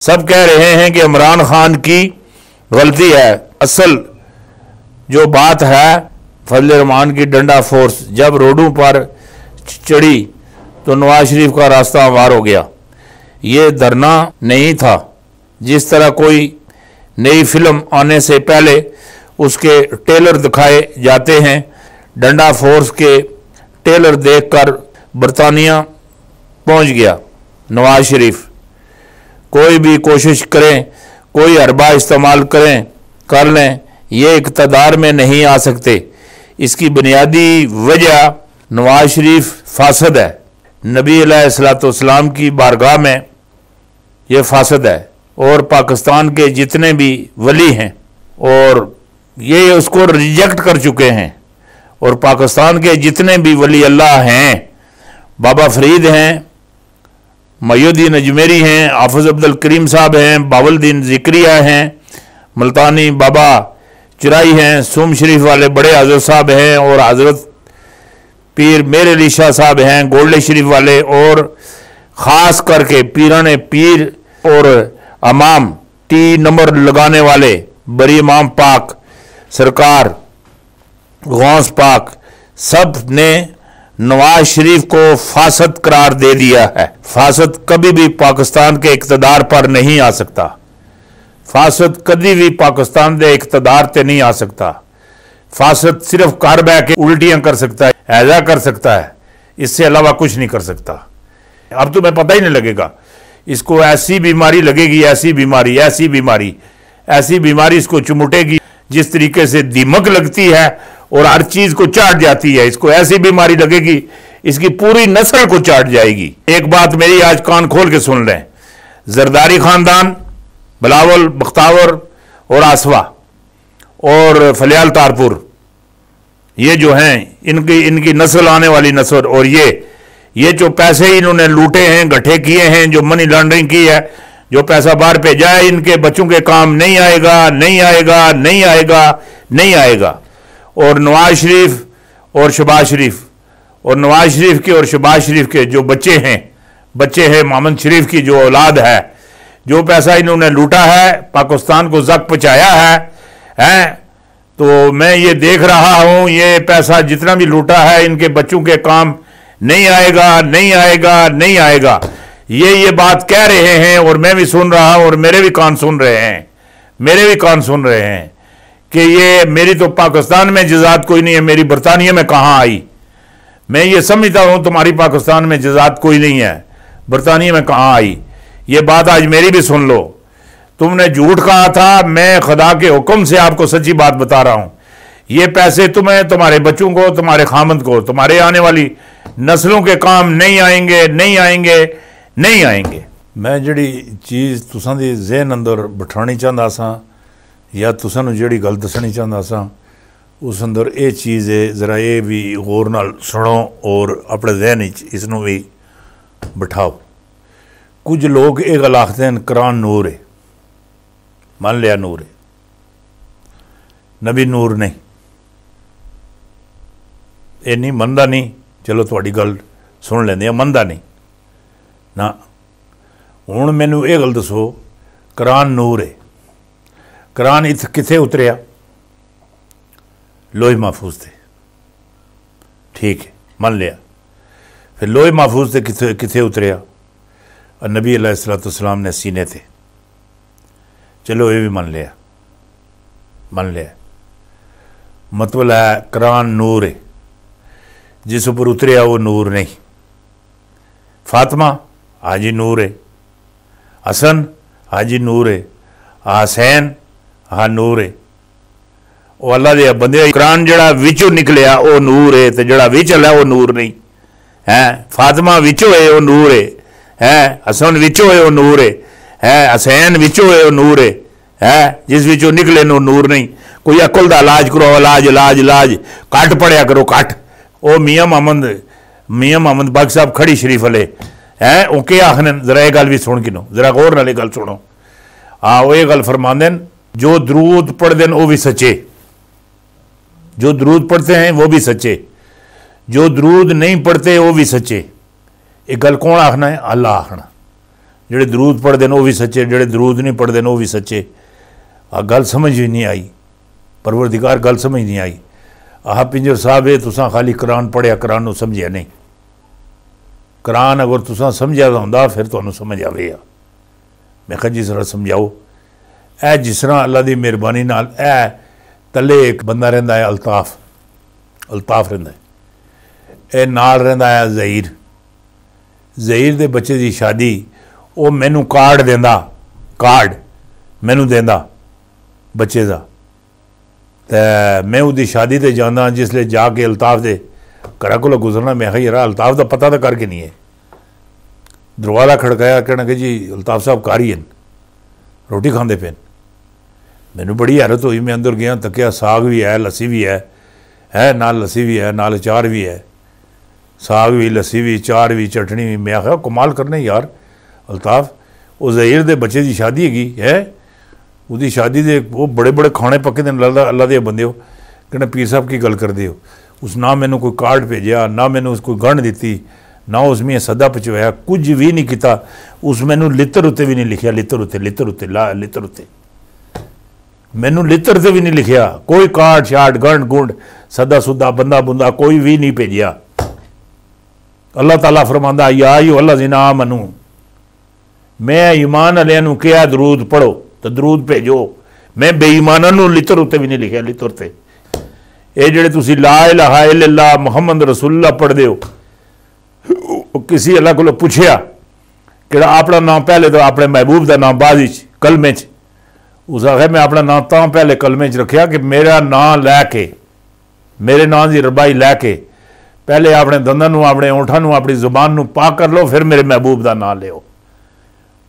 सब कह रहे हैं कि इमरान खान की गलती है। असल जो बात है, फजल रहमान की डंडा फोर्स जब रोडों पर चढ़ी तो नवाज शरीफ का रास्ता हमवार हो गया। ये धरना नहीं था। जिस तरह कोई नई फिल्म आने से पहले उसके ट्रेलर दिखाए जाते हैं, डंडा फोर्स के ट्रेलर देखकर बरतानिया पहुंच गया नवाज शरीफ। कोई भी कोशिश करें, कोई हरबा इस्तेमाल कर लें, ये इक़्तिदार में नहीं आ सकते। इसकी बुनियादी वजह नवाज शरीफ फासद है। नबी अलैहिस्सलाम की बारगाह में ये फासद है और पाकिस्तान के जितने भी वली हैं और ये उसको रिजेक्ट कर चुके हैं। और पाकिस्तान के जितने भी वली अल्लाह हैं, बाबा फरीद हैं, मयूद्दीन अजमेरी हैं, हाफिज अब्दुल करीम साहब हैं, बावलदीन ज़िक्रिया हैं, मुल्तानी बाबा चिराई हैं, सूम शरीफ वाले बड़े हजरत साहब हैं और हजरत पीर मेर अली शाह साहब हैं, गोल्डे शरीफ वाले, और ख़ास करके पीरान पीर और अमाम टी नंबर लगाने वाले बरी इमाम पाक सरकार गौस पाक, सब ने नवाज शरीफ को फासद करार दे दिया है। फासद कभी भी पाकिस्तान के इक़्तिदार पर नहीं आ सकता। फासद कभी भी पाकिस्तान के इक़्तिदार पे नहीं आ सकता। फासद सिर्फ घर बह के उल्टियां कर सकता है, ऐजा कर सकता है, इससे अलावा कुछ नहीं कर सकता। अब तुम्हें पता ही नहीं लगेगा। इसको ऐसी बीमारी लगेगी, ऐसी बीमारी इसको चुमुटेगी जिस तरीके से दीमक लगती है और हर चीज को चाट जाती है। इसको ऐसी बीमारी लगेगी, इसकी पूरी नस्ल को चाट जाएगी। एक बात मेरी आज कान खोल के सुन लें, जरदारी खानदान, बिलावल बख्तावर और आसवा और फलियाल तारपुर, ये जो हैं इनकी नस्ल, आने वाली नस्ल, और ये जो पैसे इन्होंने लूटे हैं, गठे किए हैं, जो मनी लॉन्ड्रिंग की है, जो पैसा बाहर भेजा है, इनके बच्चों के काम नहीं आएगा। और नवाज शरीफ और शहबाज शरीफ, और नवाज शरीफ के और शहबाज शरीफ के जो बच्चे हैं, मोहम्मद शरीफ की जो औलाद है, जो पैसा इन्होंने लूटा है, पाकिस्तान को जख्म पहुंचाया है, तो मैं ये देख रहा हूं, ये पैसा जितना भी लूटा है इनके बच्चों के काम नहीं आएगा। ये बात कह रहे हैं और मैं भी सुन रहा हूं और मेरे भी कान सुन रहे हैं कि ये मेरी तो पाकिस्तान में जज़ात कोई नहीं है, मेरी बरतानिया में कहाँ आई। मैं ये समझता हूँ तुम्हारी पाकिस्तान में जज़ात कोई नहीं है, बरतानिया में कहाँ आई। ये बात आज मेरी भी सुन लो। तुमने झूठ कहा था, मैं खुदा के हुक्म से आपको सच्ची बात बता रहा हूँ। ये पैसे तुम्हें, तुम्हारे बच्चों को, तुम्हारे खामद को, तुम्हारे आने वाली नस्लों के काम नहीं आएंगे। मैं जिहड़ी चीज़ तुसां दी ज़हन अंदर बिठानी चाहता सा या तुसां नूं जिहड़ी गल दसनी चाहता सा, उस अंदर ये चीज़ है, ज़रा ये भी गौर नाल सुनो और अपने ज़हन इसनूं भी बिठाओ। कुछ लोग ये गल आखते हैं कुरान नूर है, मान लिया नूर है, नबी नूर नहीं, ये नहीं मनदा नहीं। चलो तुहाडी गल सुन लेंदे, मनदा नहीं ना। हुण मैनू ये गल दसो, कुरान नूर है, कुरान किथे उतरिया? लोहे महफूज थे, ठीक है, मान लिया। फिर लोहे महफूज से किथे उतरिया? और नबी अलैहिस्सलाम ने सीने थे, चलो ये भी मान लिया। मतलब है कुरान नूर है, जिस ऊपर उतरिया वो नूर नहीं। फातिमा हाजी नूर है, हसन हाजी नूर है, हसैन हाँ नूर है। वो अल्लाह दे बंदे, कुरान जड़ा विचों निकलिया वो नूर है, तो जड़ा विच है वो नूर नहीं है। फातिमा विचों है वो नूर है, हसन विचों है वो नूर है, हसैन विचों है वो नूर है, जिस विचों निकले नो नूर नहीं। कोई अकल का इलाज करो, इलाज कट पढ़िया करो, कट। वो मियाँ मोहम्मद बाग साहब खड़ी शरीफ वाले हैं, वो क्या आखने, जरा ये गल भी सुन किनो, जरा गौर नाल गल सुनो। हाँ, वो ये गल फरमाते हैं, जो दरूद पढ़ते हैं वो भी सच्चे, जो दरूद पढ़ते हैं वो भी सच्चे, जो दरूद नहीं पढ़ते वो भी सच्चे। ये गल कौन आखना है? अल्लाह आखना। ਜਿਹੜੇ ਦਰੂਦ ਪੜ੍ਹਦੇ ਨੇ ਉਹ ਵੀ ਸੱਚੇ, ਜਿਹੜੇ ਦਰੂਦ ਨਹੀਂ ਪੜ੍ਹਦੇ ਨੇ ਉਹ ਵੀ ਸੱਚੇ। ਆ ਗੱਲ ਸਮਝ ਵੀ ਨਹੀਂ ਆਈ, ਪਰਵਰਦਿਗਾਰ ਗੱਲ ਸਮਝ ਨਹੀਂ ਆਈ। ਆਹ ਪਿੰਜਰ ਸਾਹਿਬ ਇਹ ਤੁਸਾਂ ਖਾਲੀ ਕੁਰਾਨ ਪੜ੍ਹਿਆ, ਕੁਰਾਨ ਨੂੰ ਸਮਝਿਆ ਨਹੀਂ। ਕੁਰਾਨ ਅਗਰ ਤੁਸਾਂ ਸਮਝਿਆ ਹੁੰਦਾ ਫਿਰ ਤੁਹਾਨੂੰ ਸਮਝ ਆਵੇਗਾ। ਮੈਂ ਕਿਹਾ ਜਿਸ ਤਰ੍ਹਾਂ ਸਮਝਾਓ। ਇਹ ਜਿਸ ਤਰ੍ਹਾਂ ਅੱਲਾ ਦੀ ਮਿਹਰਬਾਨੀ ਨਾਲ ਇਹ ਤਲੇ ਇੱਕ ਬੰਦਾ ਰਹਿੰਦਾ ਹੈ ਅਲਤਾਫ ਰਹਿੰਦਾ ਹੈ, ਇਹ ਨਾਲ ਰਹਿੰਦਾ ਹੈ ਜ਼ਹੀਰ ਦੇ ਬੱਚੇ ਦੀ ਸ਼ਾਦੀ ਉਹ ਮੈਨੂੰ ਕਾਰਡ ਮੈਨੂੰ ਦਿੰਦਾ ਬੱਚੇ ਦਾ, ਤੇ ਮੈਂ ਉਹਦੀ ਸ਼ਾਦੀ ਤੇ ਜਾਂਦਾ। ਜਿਸ ਲਈ ਜਾ ਕੇ ਅਲਤਾਫ ਦੇ ਘਰਾਂ ਕੋਲੋਂ ਗੁਜ਼ਰਨਾ, ਮੈਂ ਕਿਹਾ ਯਾਰ ਅਲਤਾਫ ਦਾ ਪਤਾ ਤਾਂ ਕਰਕੇ ਨਹੀਂ ਹੈ। ਦਰਵਾਜ਼ਾ ਖੜਕਾਇਆ, ਕਹਿਣਾ ਕਿ ਜੀ ਅਲਤਾਫ ਸਾਹਿਬ ਘਰ ਹੀ ਹਨ, ਰੋਟੀ ਖਾਂਦੇ ਪਏ। ਮੈਨੂੰ ਬੜੀ ਹੈਰਤ ਹੋਈ, ਮੈਂ ਅੰਦਰ ਗਿਆ, ਤੱਕਿਆ ਸਾਗ ਵੀ ਹੈ, ਲੱਸੀ ਵੀ ਹੈ ਨਾਲ ਲੱਸੀ ਵੀ ਹੈ, ਨਾਲ ਅਚਾਰ ਵੀ ਹੈ, ਸਾਗ ਵੀ, ਲੱਸੀ ਵੀ, ਅਚਾਰ ਵੀ, ਚਟਣੀ ਵੀ। ਮੈਂ ਕਿਹਾ ਕਮਾਲ ਕਰਨੇ ਯਾਰ ਅਲਤਾਫ, ਉਹ ਜ਼ਹੀਰ ਦੇ ਬੱਚੇ ਦੀ ਸ਼ਾਦੀ ਹੈਗੀ ਹੈ, ਉਹਦੀ ਸ਼ਾਦੀ ਦੇ ਉਹ ਬੜੇ ਬੜੇ ਖਾਣੇ ਪੱਕੇ ਦੇ ਅੱਲਾ ਦੇ ਬੰਦੇ ਹੋ। ਕਹਿੰਦਾ ਪੀਰ ਸਾਹਿਬ ਕੀ ਗੱਲ ਕਰਦੇ ਹੋ? ਉਸ ਨਾ ਮੈਨੂੰ ਕੋਈ ਕਾਰਡ ਭੇਜਿਆ, ਨਾ ਮੈਨੂੰ ਉਸ ਕੋਈ ਗੰਢ ਦਿੱਤੀ, ਨਾ ਉਸ ਮੇਂ ਸੱਦਾ ਪਚਵਾਇਆ, ਕੁਝ ਵੀ ਨਹੀਂ ਕੀਤਾ। ਉਸ ਮੈਨੂੰ ਲਿੱਤਰ ਉੱਤੇ ਵੀ ਨਹੀਂ ਲਿਖਿਆ, ਲਿੱਤਰ ਉੱਤੇ ਮੈਨੂੰ ਲਿੱਤਰ ਤੇ ਵੀ ਨਹੀਂ ਲਿਖਿਆ, ਕੋਈ ਕਾਰਡ ਸ਼ਾਰਟ ਗੰਢ ਗੁੰਡ ਸੱਦਾ ਸੁੱਦਾ ਬੰਦਾ ਬੁੰਦਾ ਕੋਈ ਵੀ ਨਹੀਂ ਭੇਜਿਆ। اللہ تعالیٰ فرماندا یا ایھا الذین آمنو، میں ایمان والوں نوں کہا درود پڑھو تو درود بھیجو، میں بے ایماناں نوں لتر اتنے بھی نہیں لکھیا، لتر تے اے جڑے تسی لا الہ الا اللہ محمد رسول اللہ پڑھ دے ہو، کسی اللہ کو پوچھیا کہ اپنا نام پہلے تو اپنے محبوب دا نام بعد وچ کلمے چ، اس آخر میں اپنا نام تاں پہلے کلمے چ رکھیا کہ میرا نام لے کے، میرے نام دی ربائی لے کے پہلے اپنے دنداں نوں، اپنے اونٹھاں نوں، اپنی زبان نوں پاک کر لو، پھر میرے محبوب دا نام لیو۔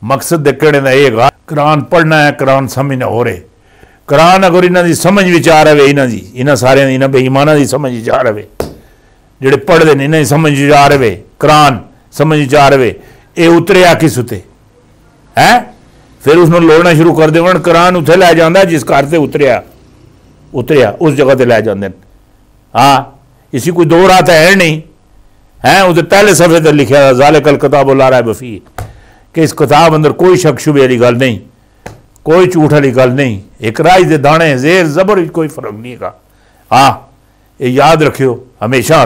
مقصد دیکھنے دا یہ گا قرآن پڑھنا ہے، قرآن سمجھنا ہو رہے۔ قرآن اگر انہاں دی سمجھ وچ آ رہے، انہاں سارے انہاں بے ایماناں دی سمجھ وچ آ رہے، جڑے پڑھ دے انہاں دی سمجھ وچ آ رہے، قرآن سمجھ وچ آ رہے، اے اتریا کس اتے ہے؟ پھر اس نوں لوڑنا شروع کر دے، قرآن اتھے لے جاندا جس گھر تے اتریا اس جگہ تے لے جاندے۔ ہاں اسی کوئی دو رات ہے نہیں ہے، اسے پہلے صفحے تے لکھا ذالک الکتاب لا ریب فیہ، کہ اس کتاب اندر کوئی شک شبے والی گل نہیں، کوئی جھوٹ والی گل نہیں، ایک رائی دے دانے زیر زبر کوئی فرق نہیں ہے۔ ہاں یہ یاد رکھیو ہمیشہ۔